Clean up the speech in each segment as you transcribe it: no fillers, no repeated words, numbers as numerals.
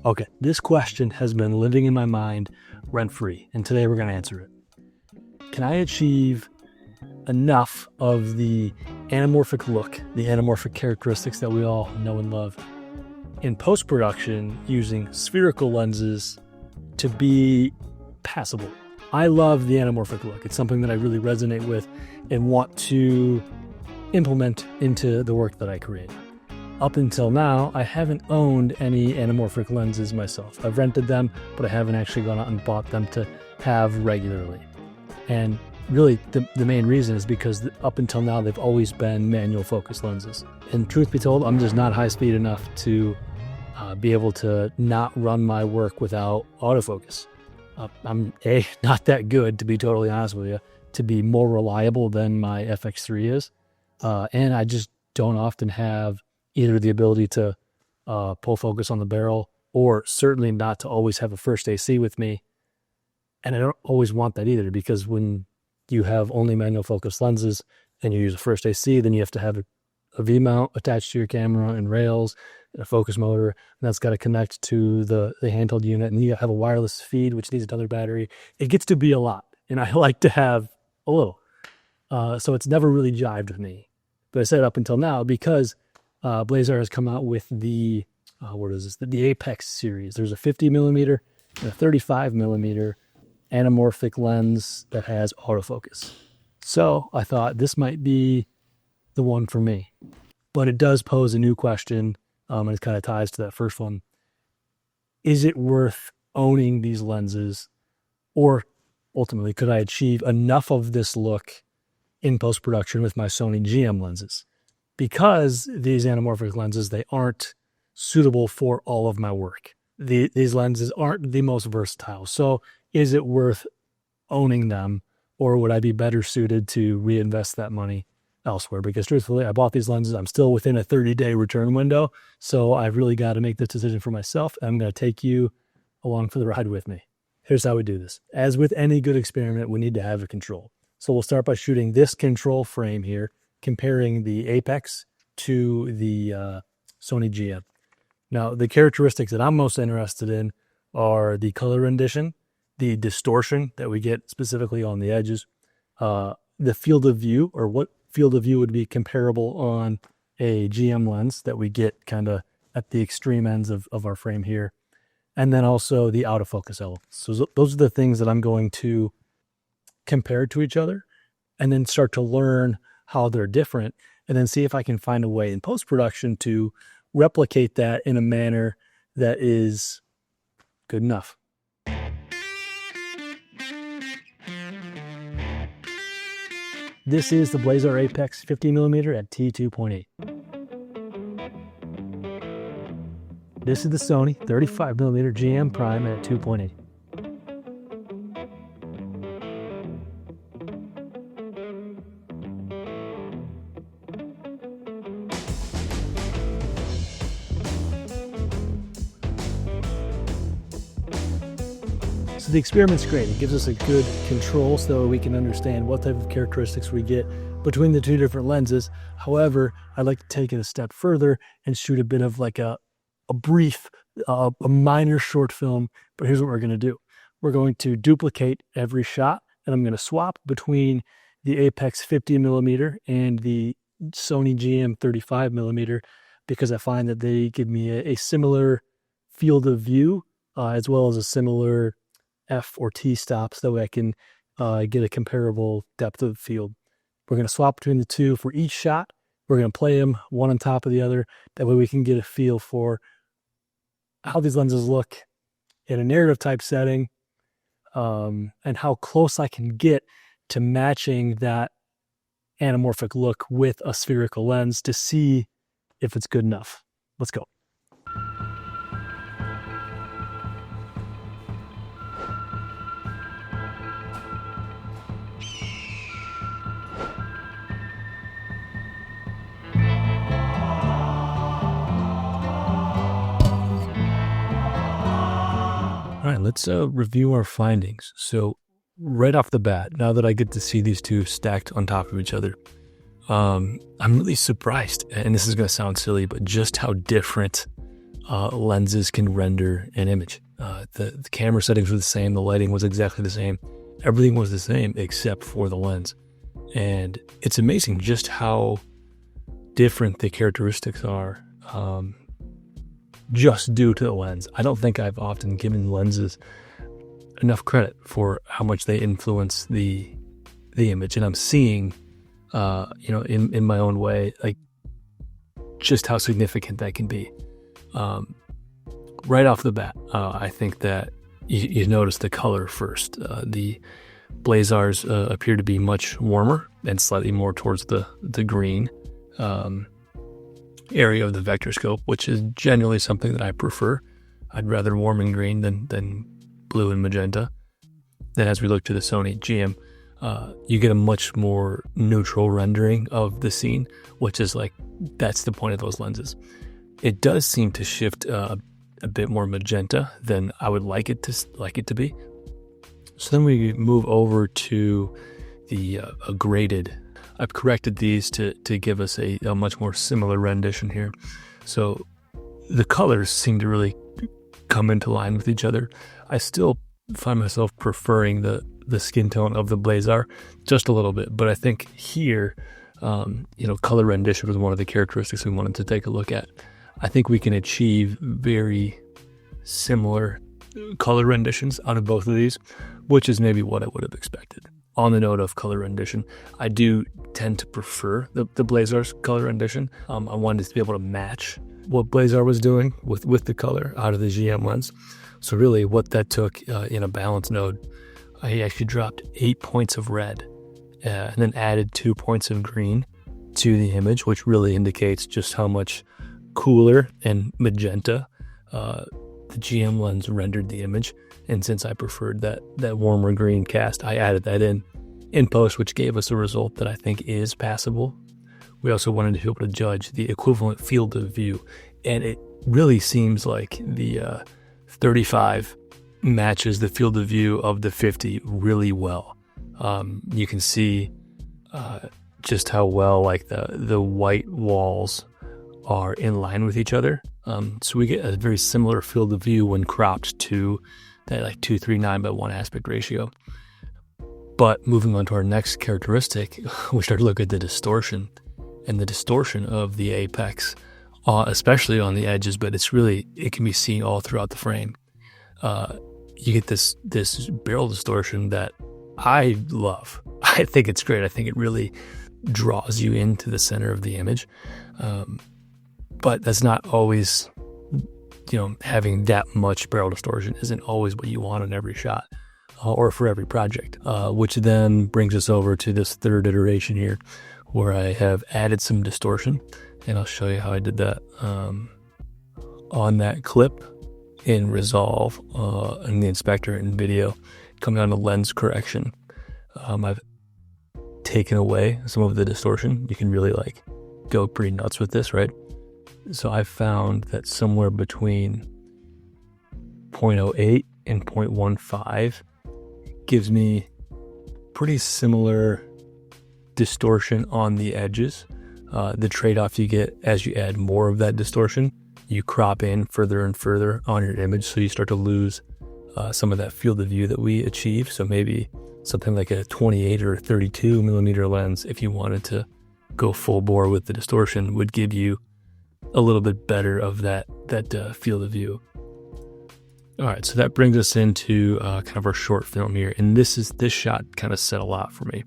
Okay, this question has been living in my mind rent-free, and today we're going to answer it. Can I achieve enough of the anamorphic look, the anamorphic characteristics that we all know and love, in post-production using spherical lenses to be passable? I love the anamorphic look. It's something that I really resonate with and want to implement into the work that I create. Up until now, I haven't owned any anamorphic lenses myself. I've rented them, but I haven't actually gone out and bought them to have regularly. And really, the main reason is because up until now, they've always been manual focus lenses. And truth be told, I'm just not high speed enough to be able to not run my work without autofocus. I'm not that good, to be totally honest with you, to be more reliable than my FX3 is. And I just don't often have either the ability to pull focus on the barrel, or certainly not to always have a first AC with me. And I don't always want that either, because when you have only manual focus lenses and you use a first AC, then you have to have a V-mount attached to your camera and rails and a focus motor, and that's got to connect to the handheld unit, and you have a wireless feed, which needs another battery. It gets to be a lot, and I like to have a little. So it's never really jived with me. But I said up until now, because Blazar has come out with the Apex series. There's a 50 millimeter and a 35 millimeter anamorphic lens that has autofocus. So I thought this might be the one for me. But it does pose a new question, and it kind of ties to that first one. Is it worth owning these lenses, or ultimately, could I achieve enough of this look in post-production with my Sony GM lenses? Because these anamorphic lenses, they aren't suitable for all of my work. These lenses aren't the most versatile. So is it worth owning them, or would I be better suited to reinvest that money elsewhere? Because truthfully, I bought these lenses. I'm still within a 30-day return window. So I've really got to make this decision for myself. I'm going to take you along for the ride with me. Here's how we do this. As with any good experiment, we need to have a control. So we'll start by shooting this control frame here, comparing the Apex to the Sony GM. Now, the characteristics that I'm most interested in are the color rendition, the distortion that we get specifically on the edges, the field of view, or what field of view would be comparable on a GM lens that we get kind of at the extreme ends of our frame here, and then also the autofocus elements. So those are the things that I'm going to compare to each other, and then start to learn how they're different, and then see if I can find a way in post-production to replicate that in a manner that is good enough. This is the Blazar Apex 50 millimeter at T2.8. This is the Sony 35 millimeter GM Prime at 2.8. So the experiment's great. It gives us a good control so we can understand what type of characteristics we get between the two different lenses. However, I'd like to take it a step further and shoot a bit of like a brief, a minor short film. But here's what we're going to do. We're going to duplicate every shot, and I'm going to swap between the Apex 50 millimeter and the Sony GM 35 millimeter, because I find that they give me a similar field of view, as well as a similar F or T stop, so that way I can get a comparable depth of field. We're going to swap between the two for each shot. We're going to play them one on top of the other. That way we can get a feel for how these lenses look in a narrative type setting, and how close I can get to matching that anamorphic look with a spherical lens to see if it's good enough. Let's go. All right, let's review our findings. So right off the bat, now that I get to see these two stacked on top of each other, I'm really surprised, and this is going to sound silly, but just how different lenses can render an image. The camera settings were the same. The lighting was exactly the same. Everything was the same except for the lens. And it's amazing just how different the characteristics are just due to the lens. I don't think I've often given lenses enough credit for how much they influence the image. And I'm seeing, in my own way, like just how significant that can be. Right off the bat, I think that you notice the color first. The Blazars appear to be much warmer and slightly more towards the green area of the vector scope, which is generally something that I prefer. I'd rather warm and green than blue and magenta. Then as we look to the Sony GM, you get a much more neutral rendering of the scene, which is like, that's the point of those lenses. It does seem to shift a bit more magenta than I would like it to be. So then we move over to the graded. I've corrected these to give us a much more similar rendition here. So the colors seem to really come into line with each other. I still find myself preferring the skin tone of the Blazar just a little bit, but I think here, color rendition was one of the characteristics we wanted to take a look at. I think we can achieve very similar color renditions out of both of these, which is maybe what I would have expected. On the note of color rendition, I do tend to prefer the Blazar's color rendition. I wanted to be able to match what Blazar was doing with the color out of the GM lens. So really what that took in a balance node, I actually dropped 8 points of red and then added 2 points of green to the image, which really indicates just how much cooler and magenta the GM lens rendered the image. And since I preferred that warmer green cast, I added that in post, which gave us a result that I think is passable. We also wanted to be able to judge the equivalent field of view, and it really seems like the 35 matches the field of view of the 50 really well. You can see just how well like the white walls are in line with each other. So we get a very similar field of view when cropped to that like 239 by 1 aspect ratio. But moving on to our next characteristic, we start to look at the distortion, and the distortion of the Apex, especially on the edges, but it can be seen all throughout the frame. You get this barrel distortion that I love. I think it's great. I think it really draws you into the center of the image. But that's not always, having that much barrel distortion isn't always what you want in every shot or for every project, which then brings us over to this third iteration here where I have added some distortion, and I'll show you how I did that on that clip in Resolve in the inspector in video. Coming down to lens correction, I've taken away some of the distortion. You can really go pretty nuts with this, right? So I found that somewhere between 0.08 and 0.15 gives me pretty similar distortion on the edges. The trade-off you get as you add more of that distortion, you crop in further and further on your image, so you start to lose some of that field of view that we achieve. So maybe something like a 28 or 32 millimeter lens, if you wanted to go full bore with the distortion, would give you a little bit better of that field of view. All right, so that brings us into kind of our short film here, and this shot kind of said a lot for me.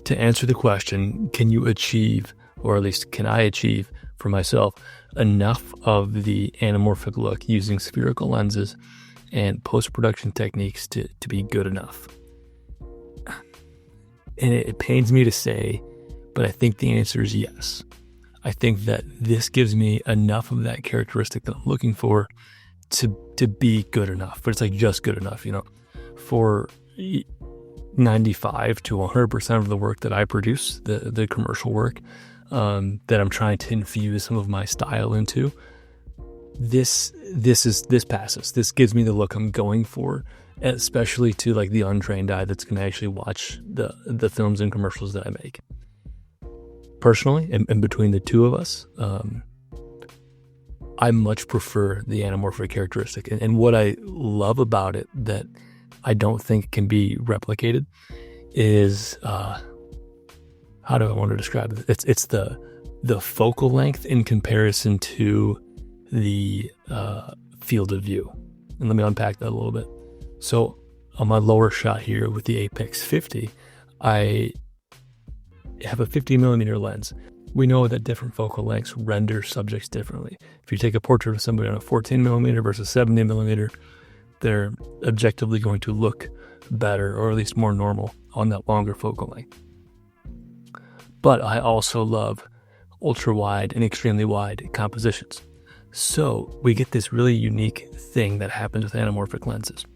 To answer the question, can you achieve, or at least can I achieve for myself, enough of the anamorphic look using spherical lenses and post-production techniques to be good enough? And it pains me to say, but I think the answer is yes. I think that this gives me enough of that characteristic that I'm looking for to be good enough. But it's just good enough, for 95 to 100% of the work that I produce, the commercial work that I'm trying to infuse some of my style into. This passes. This gives me the look I'm going for, especially to the untrained eye that's going to actually watch the films and commercials that I make. Personally, and between the two of us, I much prefer the anamorphic characteristic. And what I love about it that I don't think can be replicated is, how do I want to describe it? It's the focal length in comparison to the field of view. And let me unpack that a little bit. So on my lower shot here with the Apex 50, I have a 50 millimeter lens. We know that different focal lengths render subjects differently. If you take a portrait of somebody on a 14 millimeter versus 70 millimeter, they're objectively going to look better, or at least more normal, on that longer focal length. But I also love ultra wide and extremely wide compositions. So we get this really unique thing that happens with anamorphic lenses.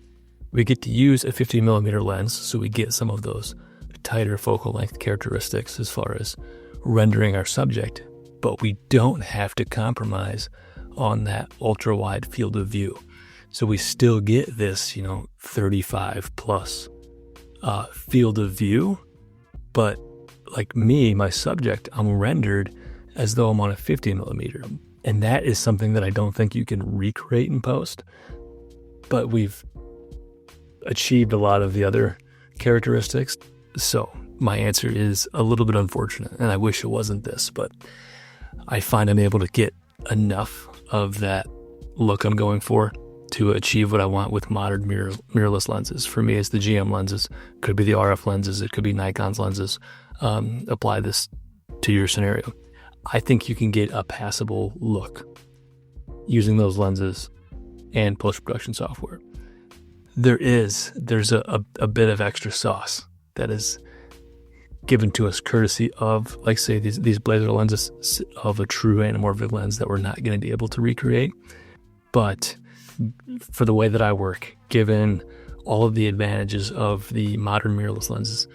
We get to use a 50 millimeter lens, so we get some of those tighter focal length characteristics as far as rendering our subject, but we don't have to compromise on that ultra wide field of view. So we still get this, 35 plus field of view, but like me, my subject, I'm rendered as though I'm on a 50 millimeter. And that is something that I don't think you can recreate in post, but we've achieved a lot of the other characteristics. So my answer is a little bit unfortunate, and I wish it wasn't this, but I find I'm able to get enough of that look I'm going for to achieve what I want with modern mirrorless lenses. For me, it's the GM lenses. Could be the RF lenses. It could be Nikon's lenses. Apply this to your scenario. I think you can get a passable look using those lenses and post-production software. There's a bit of extra sauce that is given to us courtesy of, like say, these Blazar lenses of a true anamorphic lens that we're not going to be able to recreate. But for the way that I work, given all of the advantages of the modern mirrorless lenses,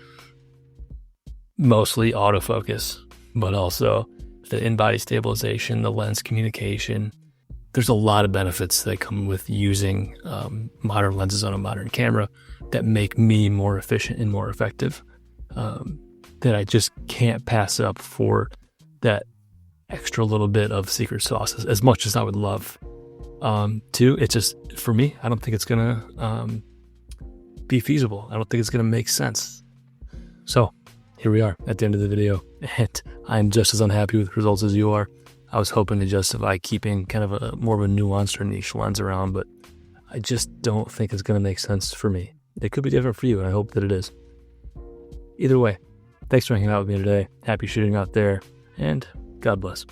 mostly autofocus, but also the in-body stabilization, the lens communication, there's a lot of benefits that come with using modern lenses on a modern camera that make me more efficient and more effective, that I just can't pass up for that extra little bit of secret sauce, as much as I would love to. It's just, for me, I don't think it's going to be feasible. I don't think it's going to make sense. So here we are at the end of the video, and I'm just as unhappy with the results as you are. I was hoping to justify keeping kind of a more of a nuanced or niche lens around, but I just don't think it's going to make sense for me. It could be different for you, and I hope that it is. Either way, thanks for hanging out with me today. Happy shooting out there, and God bless.